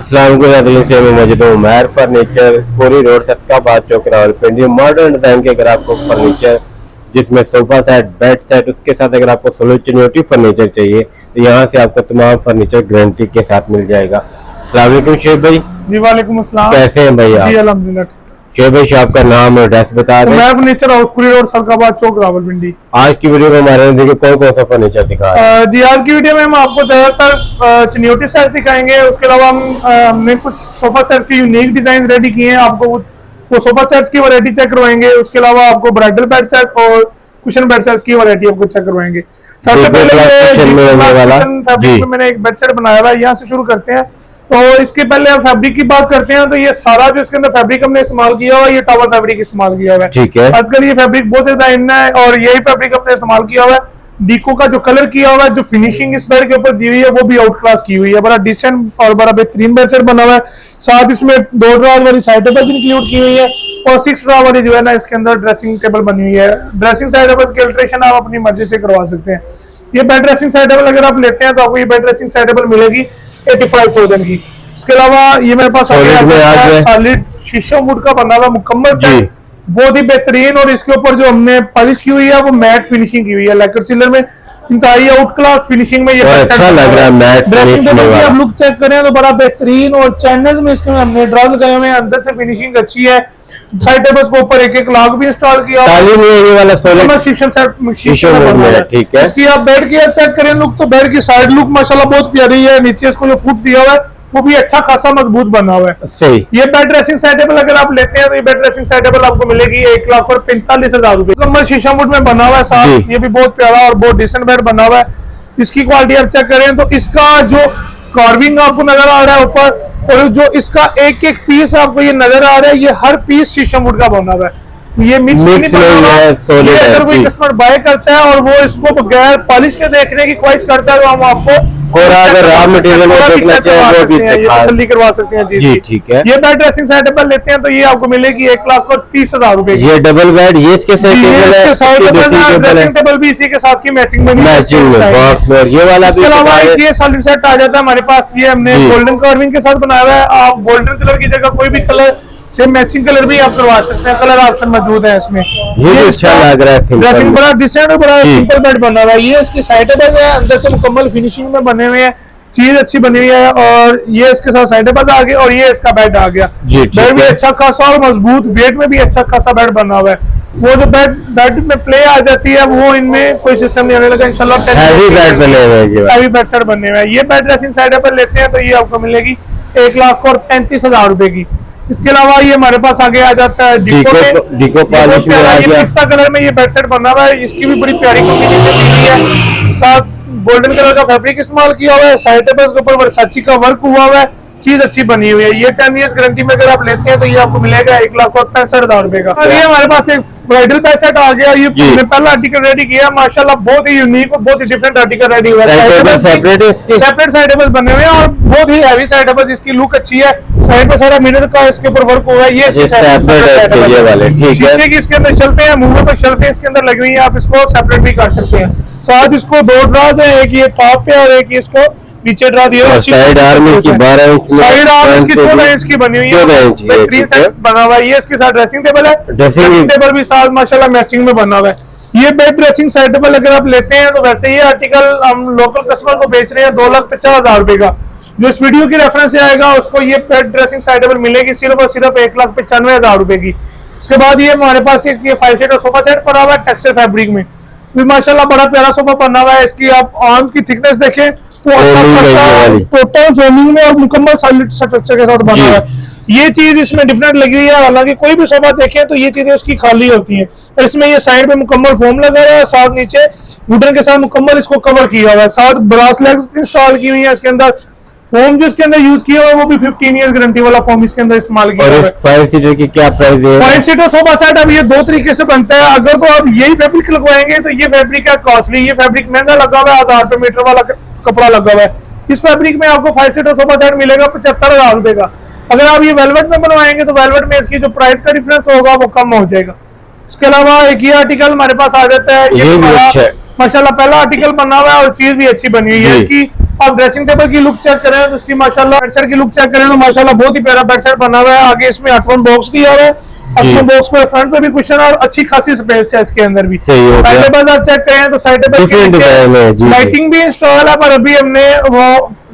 अस्सलाम वालेकुम से मैं मौजूद हूँ उमर फर्नीचर, कोरी रोड, सदकाबाद चौक, रावलपिंडी। मॉडर्न डिजाइन के अगर आपको फर्नीचर जिसमें सोफा सेट, बेड सेट, उसके साथ अगर आपको सोल्यूशनोटिव फर्नीचर चाहिए तो यहाँ से आपको तमाम फर्नीचर गारंटी के साथ मिल जाएगा। अस्सलाम वालेकुम शेख भाई। जी वालेकुम अस्सलाम। कैसे हैं भाई आप? जी अल्हम्दुलिल्लाह। शेख भाई आपका नाम और एड्रेस बता दें। उमर फर्नीचर हाउस, कुली रोड, सदकाबाद चौक, रावलपिंडी। आज की वीडियो में हमारे देखिए कौन कौन सा फर्नीचर दिखा रहे हैं। जी आज की वीडियो में हम आपको ज्यादातर चनियोटी सेट्स दिखाएंगे। उसके अलावा हमने कुछ सोफा सेट की यूनिक डिजाइन रेडी किए हैं। आपको वो सोफा सेट्स की वैरायटी चेक करवाएंगे। उसके अलावा आपको ब्राइडल बेड सेट और कुशन बेड सेट्स की वैरायटी आपको चेक करवाएंगे। सबसे पहले मैंने एक बेड सेट बनाया हुआ है, यहाँ से शुरू करते हैं। तो इसके पहले हम फैब्रिक की बात करते हैं। तो ये सारा जो इसके अंदर फैब्रिक हमने इस्तेमाल किया हुआ है, ये टावर फैब्रिक इस्तेमाल किया हुआ है। ठीक है। आजकल ये फैब्रिक बहुत ज्यादा इन है और यही फैब्रिक हमने इस्तेमाल किया हुआ है। डीको का जो कलर किया हुआ है, जो फिनिशिंग इस बेड के ऊपर दी हुई है, वो भी आउट क्लास की हुई है। बड़ा डिसेंट और बड़ा बेहतरीन बेड सेट बना हुआ है। साथ इसमें 2 ड्रॉर वाली साइड टेबल भी इंक्लूड की हुई है और 6 ड्रॉर वाली जो है ना, इसके अंदर ड्रेसिंग टेबल बनी हुई है। ड्रेसिंग साइड टेबल की अल्ट्रेशन आप अपनी मर्जी से करवा सकते हैं। ये बेड ड्रेसिंग साइड टेबल अगर आप लेते हैं तो आपको ये बेड ड्रेसिंग साइड टेबल मिलेगी 85,000 की। इसके अलावा ये मेरे पास सॉलिड शीशम वुड का बना हुआ मुकम्मल सेट, बहुत ही बेहतरीन। और इसके ऊपर जो हमने पॉलिश की हुई है वो मैट फिनिशिंग की हुई है। लैकर सिलर में इंतहाई आउट क्लास फिनिशिंग में ये अच्छा लग रहा है। मैट ड्रेसिंग टेबल की आप लुक चेक करें तो बड़ा बेहतरीन और चैनल में इसके हमने ड्रॉ लगाए हुए हैं। अंदर से फिनिशिंग अच्छी है। साइड टेबल्स के ऊपर एक लॉक भी इंस्टॉल किया हुआ है। शीशम सेट, ठीक है। इसकी आप बेड की चेक करें लुक, तो बेड की साइड लुक माशाल्लाह बहुत प्यारी है। नीचे इसको जो फुट दिया हुआ है वो भी अच्छा खासा मजबूत बना हुआ है। सही। ये बेड ड्रेसिंग साइड टेबल अगर आप लेते हैं तो ये बेड ड्रेसिंग साइड टेबल आपको मिलेगी 1,45,000 रुपए। मुकम्मल शीशम वुड में बना हुआ है साथ। ये भी बहुत प्यारा और बहुत डिसेंट बेड बना हुआ है। इसकी क्वालिटी आप चेक करें तो इसका जो कार्विंग आपको नजर आ रहा है ऊपर, और जो इसका एक एक पीस आपको ये नजर आ रहा है, ये हर पीस शीशम वुड का बना हुआ है। ये मिक्स नहीं बना है। अगर कोई कस्टमर बाय करता है और वो इसको बगैर पॉलिश के देखने की ख्वाहिश करता है तो हम आपको अगर रॉ मटेरियल में देखना चाहे वो भी तसल्ली करवा सकते हैं। जी ठीक है। ये बेड ड्रेसिंग सेट टेबल लेते हैं तो ये आपको मिलेगी 1,30,000 रुपए। ये डबल बेड, ये इसके ड्रेसिंग टेबल भी इसी के साथ की मैचिंग में ये वाला। इसके अलावा ये सॉलिड सेट आ जाता है हमारे पास। ये हमने गोल्डन कार्विंग के साथ बनाया हुआ है। आप गोल्डन कलर की जगह कोई भी कलर सेम मैचिंग कलर भी आप करवा सकते हैं। कलर ऑप्शन मौजूद है इसमें। ये अच्छा लग रहा है। ड्रेसिंग बड़ा डिसेंट और बड़ा सिंपल बेड बना हुआ है। ये इसकी साइड टेबल है, अंदर से मुकम्मल फिनिशिंग में बने हुए हैं। चीज अच्छी बनी हुई है और ये इसके साथ साइड टेबल आ गया और ये इसका बेड आ गया। बेड भी अच्छा खासा और मजबूत, वेट में भी अच्छा खासा बेड बना हुआ है। वो जो बेड में प्ले आ जाती है वो इनमें कोई सिस्टम नहीं आने लगा इंशाल्लाह। हैवी बेड बने हुए हैं। हैवी बेड सेट बने हुए हैं। ये बेड ड्रेसिंग साइड टेबल लेते हैं तो ये आपको मिलेगी 1,35,000 रुपए की। इसके अलावा ये हमारे पास आगे आ जाता है डीको पॉलिश में ये पिस्ता कलर में ये बेड सेट बना हुआ है। इसकी भी बड़ी प्यारी कॉम्बिनेशन दी है। साथ गोल्डन कलर का फैब्रिक इस्तेमाल किया हुआ है। साइड टेबल्स के ऊपर वर्साची का वर्क हुआ हुआ है। चीज अच्छी बनी हुई है। ये 10 इयर्स गारंटी में अगर आप लेते हैं तो ये आपको मिलेगा 1,65,000 रुपए का। ये हमारे पास एक ब्राइडल बेड सेट आ गया। ये हमने पहला आर्टिकल रेडी किया माशाल्लाह, बहुत ही यूनिक और बहुत ही डिफरेंट आर्टिकल रेडी हुआ है। सेपरेट साइड टेबल बने हुए हैं और बहुत ही हैवी साइड टेबल। इसकी लुक अच्छी है। साइड पे सारा मिरर का इसके ऊपर वर्क हुआ है। ये शीशे की इसके अंदर शेल्फें हैं, मूवेबल शेल्फें इसके अंदर लगी हुई है। आप इसको सेपरेट भी कर सकते हैं। साथ इसको 2 ड्रॉज है, एक ये टॉप पे और एक इसको नीचे ड्रा दिया। साइड आर्म की 12 इंच, साइड आर्म इसकी 14 इंच की बनी हुई है। बेहतरीन सेट बना हुआ है। ये इसके साथ ड्रेसिंग टेबल है। ड्रेसिंग टेबल भी साथ माशाल्लाह मैचिंग में बना हुआ है। ये बेड ड्रेसिंग साइड टेबल अगर आप लेते हैं तो वैसे ये आर्टिकल हम लोकल कस्टमर को बेच रहे हैं 2,50,000 रुपए का। जो इस वीडियो की रेफरेंस से आएगा उसको ये बेड ड्रेसिंग साइड टेबल मिलेगी सिर्फ और सिर्फ 1,95,000 रुपए की। उसके बाद ये हमारे पास एक 5 सीटर सोफा सेट पड़ा हुआ है टेक्सचर फैब्रिक में। माशाल्लाह बड़ा प्यारा सोफा बना हुआ है। इसकी आप आर्म्स की थिकनेस देखें तो अच्छा खासा टोटल फ्रेमिंग में और मुकम्मल सॉलिड स्ट्रक्चर के साथ बना हुआ है। ये चीज इसमें डिफरेंट लगी हुई है। हालांकि कोई भी सोफा देखें तो ये चीजें उसकी खाली होती हैं, पर इसमें ये साइड में मुकम्मल फोम लगा हुआ है। साथ नीचे वुडन के साथ मुकम्मल इसको कवर किया हुआ है। साथ ब्रास लेग्स इंस्टॉल की हुई है। इसके अंदर फोम जो इसके अंदर यूज किया हुआ है वो भी 15 ईयर गारंटी वाला फोम इसके अंदर इस्तेमाल किया हुआ है। 5 सीटर की क्या प्राइस है? 5 सीटर सोफा सेट अब ये 2 तरीके से बनता है। अगर तो आप यही फैब्रिक लगवाएंगे तो ये फैब्रिक है कॉस्टली। ये फैब्रिक महंगा लगा हुआ है, 1000 रुपए मीटर वाला कपड़ा लगा हुआ है। इस फैब्रिक में आपको 5 सीटर सोफा सेट मिलेगा 75,000 रुपए का। अगर आप ये वेलवेट में बनवाएंगे तो वेलवेट में इसकी जो प्राइस का डिफरेंस होगा वो कम हो जाएगा। इसके अलावा एक ये आर्टिकल हमारे पास आ जाता है। ये माशाल्लाह पहला आर्टिकल बना हुआ है और चीज भी अच्छी बनी हुई है। इसकी आप ड्रेसिंग टेबल की लुक चेक करें तो उसकी माशाल्लाह, बेडसेट की लुक चेक करें तो माशाल्लाह बहुत ही प्यारा बेडसेट बना हुआ है। आगे इसमें अटवन बॉक्स दिया हुआ है, अटवन बॉक्स पे फ्रंट पे भी कुशन और अच्छी खासी स्पेस है इसके अंदर भी। साइड टेबल आप चेक करें तो साइड टेबल लाइटिंग भी इंस्टॉल है, पर अभी हमने वो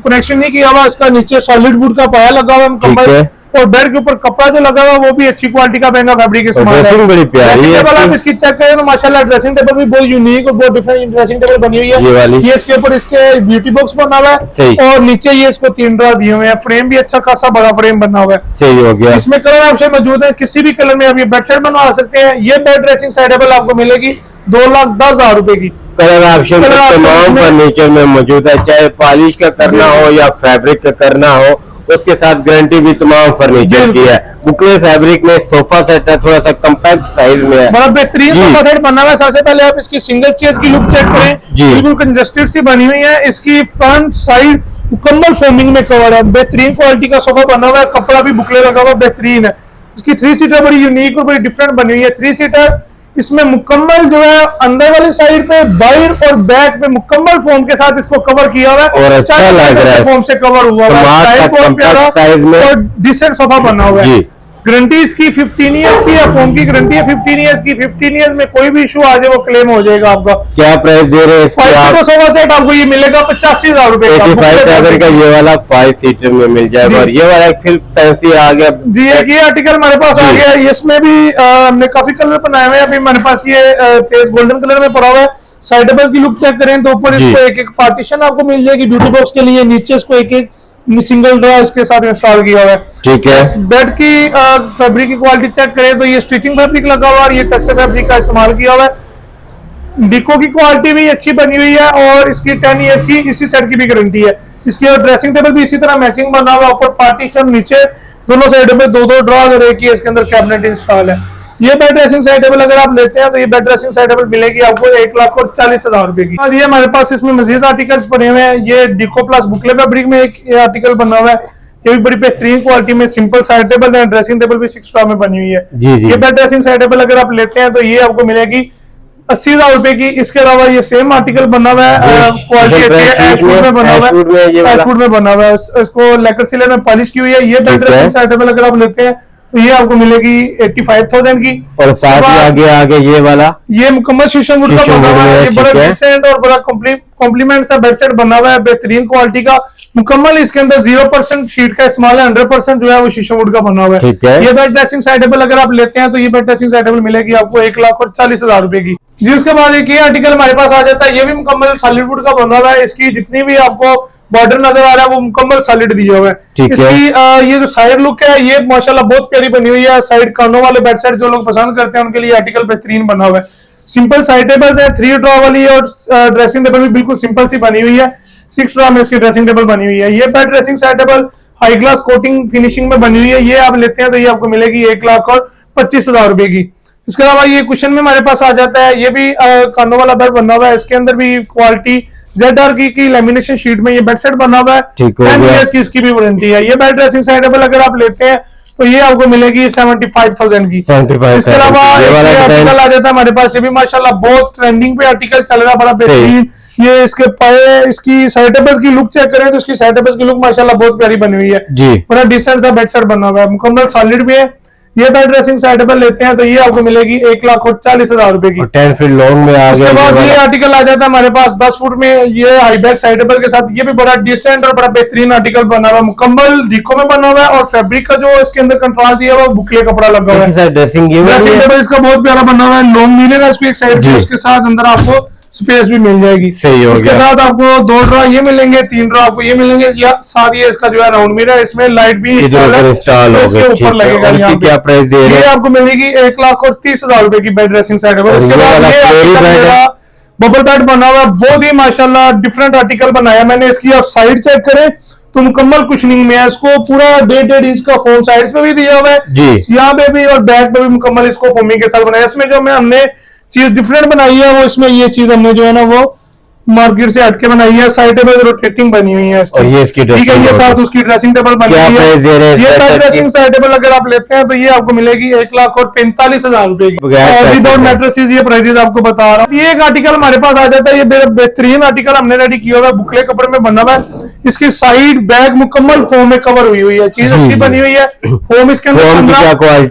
कनेक्शन नहीं किया हुआ। इसका नीचे सॉलिड वुड का पाया लगा हुआ है मुकम्मल, और बेड के ऊपर कपड़ा जो लगा हुआ वो भी अच्छी क्वालिटी का महंगा फैब्रिक इस्तेमाल है। बड़ी प्यारी है। आप इसकी चेक करें तो माशाल्लाह ड्रेसिंग टेबल भी बहुत यूनिक और बहुत डिफरेंट ड्रेसिंग टेबल बनी हुई है। ये इसके ऊपर इसके ब्यूटी बॉक्स बना हुआ है और नीचे ये इसको 3 ड्रॉर दिए हुए हैं। फ्रेम भी अच्छा खासा बड़ा फ्रेम बना हुआ है। सही हो गया। इसमें कलर ऑप्शन मौजूद है, किसी भी कलर में आप ये बेडशीट बनवा सकते हैं। ये बेड ड्रेसिंग साइड टेबल आपको मिलेगी 2,10,000 रुपए की। कलर ऑप्शन तमाम फर्नीचर में मौजूद है, चाहे पॉलिश का करना हो या फैब्रिक का करना हो, उसके साथ गारंटी भी तमाम फर्नीचर की है। बुकले फैब्रिक में सोफा सेट है, थोड़ा सा कम्पैक्ट साइज में है, बड़ा बेहतरीन सोफा सेट बना हुआ है। सबसे पहले आप इसकी सिंगल चेयर की लुक चेक करें, बिल्कुल कंजस्टेड सी बनी हुई है। इसकी फ्रंट साइड मुकम्मल फोमिंग में कवर है, बेहतरीन क्वालिटी का सोफा बना हुआ है। कपड़ा भी बुकले लगा हुआ बेहतरीन है। इसकी 3 सीटर बड़ी यूनिक और बड़ी डिफरेंट बनी हुई है। 3 सीटर इसमें मुकम्मल जो है अंदर वाली साइड पे बाहर और बैक पे मुकम्मल फोम के साथ इसको कवर किया हुआ है और अच्छा लग रहा है। फोम से कवर हुआ है, बहुत प्यारा और डिसेंट सोफा बना हुआ है। गारंटी इसकी 15 ईयर्स की है, फोम की गारंटी है 15 ईयर्स की। 15 ईयर्स में कोई भी इशू आ जाए वो क्लेम हो जाएगा आपका। क्या प्राइस दे रहे हैं? सोफा सेट आपको ये मिलेगा 85,000 रुपए का। 85,000 का ये वाला 5 सीटर में मिल जाएगा। और ये वाला फिर फैंसी आ गया जी, ये आर्टिकल हमारे पास आ गया। इसमें भी हमने काफी कलर बनाए हुए हैं। अभी हमारे पास ये तेज गोल्डन कलर में पड़ा हुआ है। साइड टेबल की लुक चेक करें तो ऊपर इसको एक पार्टीशन आपको मिल जाएगी ब्यूटी बॉक्स के लिए, नीचे इसको एक सिंगल ड्रॉ इसके साथ इंस्टॉल किया हुआ है। ठीक है। बेड की फैब्रिक की क्वालिटी चेक करें तो ये स्टिचिंग फैब्रिक लगा हुआ है और ये टेक्सचर फैब्रिक का इस्तेमाल किया हुआ है। डिको की क्वालिटी भी अच्छी बनी हुई है और इसकी 10 ईयर्स की इसी सेट की भी गारंटी है। इसकी ड्रेसिंग टेबल भी इसी तरह मैचिंग बना हुआ है, ऊपर पार्टीशन, नीचे दोनों साइड में 2-2 ड्रॉ और एक ही इसके अंदर कैबिनेट इंस्टॉल है। ये बेड ड्रेसिंग साइड टेबल अगर आप लेते हैं तो ये बेड ड्रेसिंग साइड टेबल मिलेगी आपको 1,40,000 रुपए की। और ये हमारे पास इसमें मजीद आर्टिकल्स बने हुए हैं। ये डिको प्लस बुकले फैब्रिक में एक आर्टिकल बना हुआ है, ये भी बड़ी बेहतरीन क्वालिटी में सिंपल साइड टेबल है। ड्रेसिंग टेबल भी 6 स्टार में बनी हुई है। ये बेड ड्रेसिंग साइड टेबल अगर आप लेते हैं तो ये आपको मिलेगी 80,000 रुपए की। इसके अलावा ये सेम आर्टिकल बना हुआ है, क्वालिटी अच्छी है, एशवुड में बना हुआ है, एशवुड में बना हुआ है। इसको लेकर सिले में पॉलिश की हुई है। ये बेड ड्रेसिंग साइड टेबल अगर आप लेते हैं तो ये आपको मिलेगी 85,000 की। और साथ ही आगे ये वाला ये मुकम्मल शीशम वुड का बना हुआ है। ये बड़ा डिसेंट और बड़ा कॉम्प्लीमेंट सा बेडशीट बना हुआ है, बेहतरीन क्वालिटी का मुकम्मल। इसके अंदर 0% शीट का इस्तेमाल है, 100% जो है वो शीशम वुड का बना हुआ है। ये बेड ड्रेसिंग साइड टेबल अगर आप लेते हैं तो ये बेड ड्रेसिंग साइड टेबल मिलेगी आपको 1,40,000 रुपए की जी। उसके बाद एक ये आर्टिकल हमारे पास आ जाता है, ये भी मुकम्मल सॉलिड वुड का बना हुआ है। इसकी जितनी भी आपको बॉर्डर नजर आ रहा है वो मुकम्मल सॉलिड दिया हुआ है। इसकी ये जो साइड लुक है ये माशाल्लाह बहुत प्यारी बनी हुई है। साइड कानों वाले बेडशीट जो लोग पसंद करते हैं उनके लिए आर्टिकल बेहतरीन बना हुआ है। सिंपल साइड टेबल है, 3 ड्रॉ वाली, और ड्रेसिंग टेबल भी बिल्कुल सिंपल सी बनी हुई है। 6 ड्रॉ में इसकी ड्रेसिंग टेबल बनी हुई है। ये bed dressing side table high glass coating finishing में बनी हुई है। ये आप लेते हैं तो ये आपको मिलेगी 1,25,000 रुपए की। इसके अलावा ये कुशन में हमारे पास आ जाता है, ये भी कानों वाला बेड बना हुआ है। इसके अंदर भी क्वालिटी ZR की लेमिनेशन शीट में ये बेडशीट बना हुआ है। 10 ईयर्स की इसकी भी वारंटी है। ये बेड ड्रेसिंग साइड टेबल अगर आप लेते हैं तो ये आपको मिलेगी 75,000 की। इसके अलावा आर्टिकल आ जाता है हमारे पास, ये भी माशाल्लाह बहुत ट्रेंडिंग पे आर्टिकल चल रहा है, बड़ा बेहतरीन। ये इसके पाए, इसकी साइड टेबल की लुक चेक करें तो इसकी साइड टेबल की लुक माशाल्लाह बहुत प्यारी बनी हुई है जी। बड़ा डिसेंट सा बेडशीट बना हुआ है, मुकम्मल सॉलिड भी है। ये बेड ड्रेसिंग साइड टेबल लेते हैं तो ये आपको मिलेगी 1,40,000 रुपए की। 10 फीट लॉन्ग में आ गया। उसके बाद ये आर्टिकल आ जाता है हमारे पास 10 फुट में, ये हाई बैक साइड टेबल के साथ। ये भी बड़ा डिसेंट और बड़ा बेहतरीन आर्टिकल बना हुआ है, मुकम्मल रिको में बना हुआ है। और फैब्रिक का जो इसके अंदर कंट्रास्ट दिया हुआ है बुकले कपड़ा लगा हुआ है। ड्रेसिंग टेबल इसका बहुत प्यारा बना हुआ है, लॉन्ग मिलर है इसकी एक साइड पे, उसके साथ अंदर आपको स्पेस भी मिल जाएगी। सही हो इसके साथ आपको 2 ड्रॉ ये मिलेंगे, 3 ड्रॉ आपको ये मिलेंगे, या साथ ये इसका जो है राउंड मिरर, इसमें लाइट भी इंस्टॉल है, इसके ऊपर लगेगा। यहाँ क्या प्राइस दे रहे हैं? ये आपको मिलेगी 1,30,000 रुपए की बेड ड्रेसिंग साइड टेबल। इसके बाद बबल बेड बना हुआ है, बहुत ही माशाल्लाह डिफरेंट आर्टिकल बनाया मैंने। इसकी आप साइड चेक करें तो मुकम्मल कुशनिंग में है, इसको पूरा 1.5 इंच का फोम साइड्स पे भी दिया हुआ है, यहाँ पे भी और बैक पे भी मुकम्मल इसको फोमिंग के साथ बनाया। इसमें जो हमने चीज डिफरेंट बनाई है वो इसमें ये चीज हमने जो है ना वो मार्केट से हटके बनाई है, साइड टेबल रोटेटिंग बनी हुई है इसकी। और ये इसकी ठीक है, ये साथ उसकी ड्रेसिंग टेबल बनी हुई है। ये बेड ड्रेसिंग साइड टेबल अगर आप लेते हैं तो ये आपको मिलेगी 1,45,000 रुपए की। और विदाउट मैट्रेसेस ये प्राइसेस आपको बता रहा हूँ। ये एक आर्टिकल हमारे पास आ जाता है, ये बेहतरीन आर्टिकल हमने रेडी किया हुआ है, बुकले कपड़े में बना हुआ है। इसकी साइड बैग मुकम्मल फोम में कवर हुई है, चीज अच्छी बनी हुई है। फोम इसके अंदर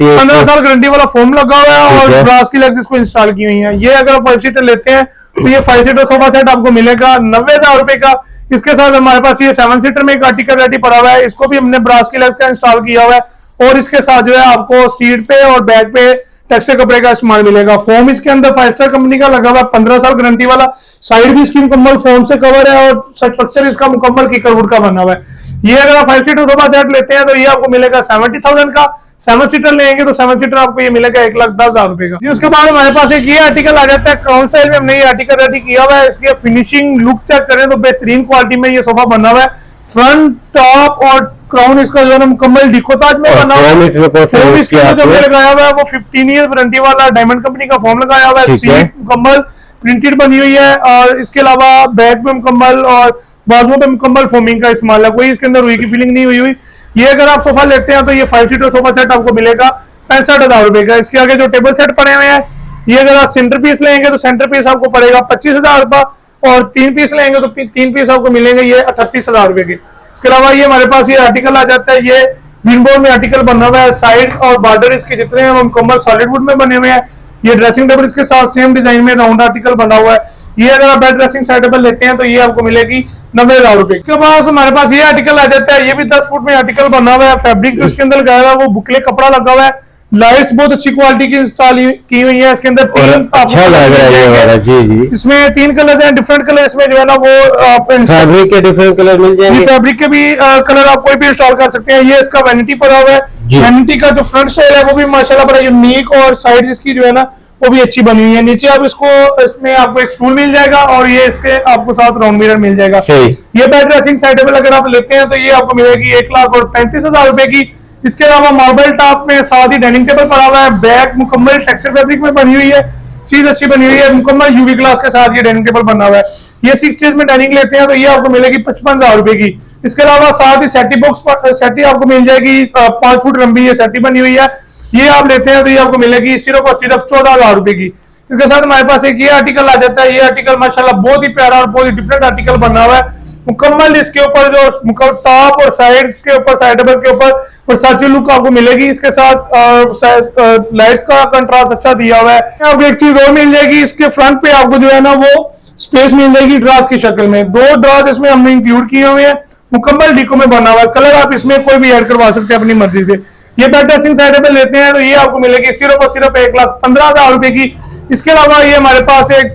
15 साल गारंटी वाला फोम लगा हुआ है और ब्रास की लेग्स इसको इंस्टॉल की हुई है। ये अगर आप 5 सीटर लेते हैं तो ये 5 सीटर सोफा सेट आपको मिलेगा 90,000 रुपए का। इसके साथ हमारे पास ये 7 सीटर में एक आर्टिकल रेडी पड़ा हुआ है, इसको भी हमने ब्रास की लेग्स का इंस्टॉल किया हुआ है। और इसके साथ जो है आपको सीट पे और बैग पे टेक्सचर कपड़े का इस्तेमाल मिलेगा। फोम इसके अंदर 5 स्टार कंपनी का लगा हुआ है, 15 साल गारंटी वाला। साइड भी इसकी मुकम्मल फोम से कवर है और स्ट्रक्चर इसका मुकम्मल कीकरवुड का बना हुआ है। ये अगर आप 5 सीटर सोफा सेट लेते हैं तो ये आपको मिलेगा 70,000 का। 7 सीटर लेंगे तो 7 सीटर आपको ये मिलेगा 1,10,000 रुपए का। उसके बाद हमारे पास एक ये आर्टिकल आ जाता है, क्राउन स्टाइल में हमने ये आर्टिकल रेडी किया हुआ है। इसकी फिनिशिंग लुक चेक करें तो बेहतरीन क्वालिटी में ये सोफा बना हुआ है। फ्रंट टॉप और क्राउन इसका जो है मुकम्मल डिकोताज में बना हुआ है। फोम इसके अंदर जो लगाया हुआ है वो 15 ईयर वारंटी वाला डायमंड कंपनी का फोम लगाया हुआ है। सीट मुकम्मल प्रिंटेड बनी हुई है और इसके अलावा बैक में मुकम्मल और बाजुओं पे मुकम्मल फोमिंग का इस्तेमाल है, कोई इसके अंदर रुई की फीलिंग नहीं हुई। ये अगर आप सोफा लेते हैं तो ये 5 सीटर सोफा सेट आपको मिलेगा 65,000 रुपए का। इसके आगे जो टेबल सेट पड़े हुए हैं, ये अगर आप सेंटर पीस लेंगे तो सेंटर पीस आपको पड़ेगा 25,000 रुपए और 3 पीस लेंगे तो 3 पीस आपको मिलेंगे ये 38,000 रुपए के। इसके अलावा ये हमारे पास ये आर्टिकल आ जाता है, ये विंडो में आर्टिकल बना हुआ है। साइड और बॉर्डर इसके जितने हैं वो मुकम्मल सॉलिड वुड में बने हुए हैं। ये ड्रेसिंग टेबल इसके साथ सेम डिजाइन में राउंड आर्टिकल बना हुआ है। ये अगर आप बेड ड्रेसिंग साइड टेबल लेते हैं तो ये आपको मिलेगी 90,000 रुपए। इसके बाद हमारे पास ये आर्टिकल आ जाता है, ये भी 10 फुट में आर्टिकल बना हुआ है। फैब्रिक जो इसके अंदर लगाया हुआ है वो बुकले कपड़ा लगा हुआ है। लाइट्स बहुत अच्छी क्वालिटी की इंस्टॉल की हुई है। इसके अंदर 3 अच्छा लग रहा है ये वाला। जी जी, इसमें 3 कलर हैं, डिफरेंट कलर इसमें जो है ना वो फैब्रिक के डिफरेंट कलर मिल जाएंगे। फैब्रिक के भी कलर आप कोई भी इंस्टॉल कर सकते हैं। ये इसका वैनिटी पड़ा हुआ है। वैनिटी का जो फ्रंट स्टाइल है वो भी माशाल्लाह बड़ा यूनिक और साइड इसकी जो है ना वो भी अच्छी बनी हुई है। नीचे आप इसमें आपको एक स्टूल मिल जाएगा और ये इसके आपको साथ राउंड मिरर मिल जाएगा। ये बेड ड्रेसिंग साइड टेबल अगर आप लेते हैं तो ये आपको मिलेगी 1,35,000 रुपए की। इसके अलावा मार्बल टॉप में साथ ही डाइनिंग टेबल पड़ा हुआ है। बैक मुकम्मल टेक्सचर फैब्रिक में बनी हुई है, चीज अच्छी बनी हुई है। मुकम्मल यूवी ग्लास के साथ ये डाइनिंग टेबल बना हुआ है। ये 6 चेयर में डाइनिंग लेते हैं तो ये आपको मिलेगी 55,000 रुपए की। इसके अलावा साथ ही सेटी आपको मिल जाएगी 5 फुट लंबी ये सेटी बनी हुई है। ये आप लेते हैं तो ये आपको मिलेगी सिर्फ और सिर्फ 14,000 रुपए की। इसके साथ हमारे पास एक ये आर्टिकल आ जाता है। ये आर्टिकल माशाल्लाह बहुत ही प्यारा और बहुत ही डिफरेंट आर्टिकल बना हुआ है। मुकम्मल इसके ऊपर जो टॉप और साइड्स के ऊपर साइड टेबल के ऊपर वर्साचे लुक आपको मिलेगी। इसके साथ लाइट्स का कंट्रास्ट अच्छा दिया हुआ है। आपको एक चीज और मिल जाएगी, इसके फ्रंट पे आपको जो है ना वो स्पेस मिल जाएगी ड्रास की शक्ल में। 2 ड्रास इसमें हमने इंक्लूड किए हुए हैं, मुकम्मल डिको में बना हुआ है। कलर आप इसमें कोई भी ऐड करवा सकते हैं अपनी मर्जी से। ये बेड ड्रेसिंग साइड टेबल लेते हैं तो ये आपको मिलेगी सिर्फ और सिर्फ 1,15,000 रुपए की। इसके अलावा ये हमारे पास एक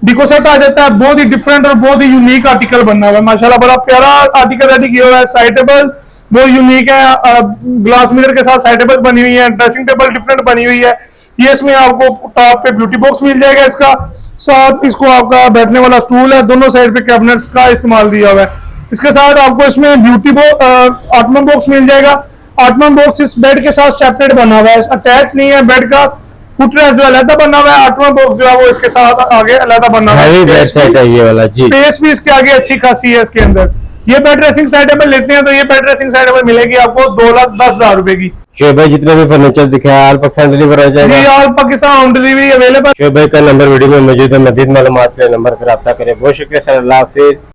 डिको सेट आ जाता है, बहुत ही डिफरेंट और बहुत ही यूनिक आर्टिकल बना हुआ है। माशाल्लाह बड़ा प्यारा आर्टिकल रेडी किया हुआ है। साइड टेबल बहुत यूनिक है, ग्लास मिरर के साथ साइड टेबल बनी हुई है। ड्रेसिंग टेबल डिफरेंट बनी हुई है। ये इसमें आपको टॉप पे ब्यूटी बॉक्स मिल जाएगा, इसका साथ इसको आपका बैठने वाला स्टूल है। दोनों साइड पे कैबिनेट्स का इस्तेमाल दिया हुआ है। इसके साथ आपको इसमें ब्यूटी ऑटमन बॉक्स मिल जाएगा। ऑटमन बॉक्स इस बेड के साथ सेपरेट बना हुआ है, अटैच नहीं है। बेड का फुटरेस्ट जो अलग बना हुआ है, ऑटमन बॉक्स जो है वो इसके साथ आगे अलग बना हुआ है। स्पेस भी इसके आगे अच्छी खासी है इसके अंदर। ये बेड ड्रेसिंग साइड टेबल लेते हैं तो ये बेड ड्रेसिंग साइड टेबल मिलेगी आपको 2,10,000 रुपए की। शोएब भाई जितने भी फर्नीचर दिखाया ऑल पाकिस्तान डिलीवर हो जाएगा। जी all Pakistan home delivery available. Shoaib भाई का नंबर वीडियो में मौजूद है, मजीद मालूमात के लिए नंबर पर रब्ता करें। बहुत शुक्रिया सर, अल्लाह हाफिज।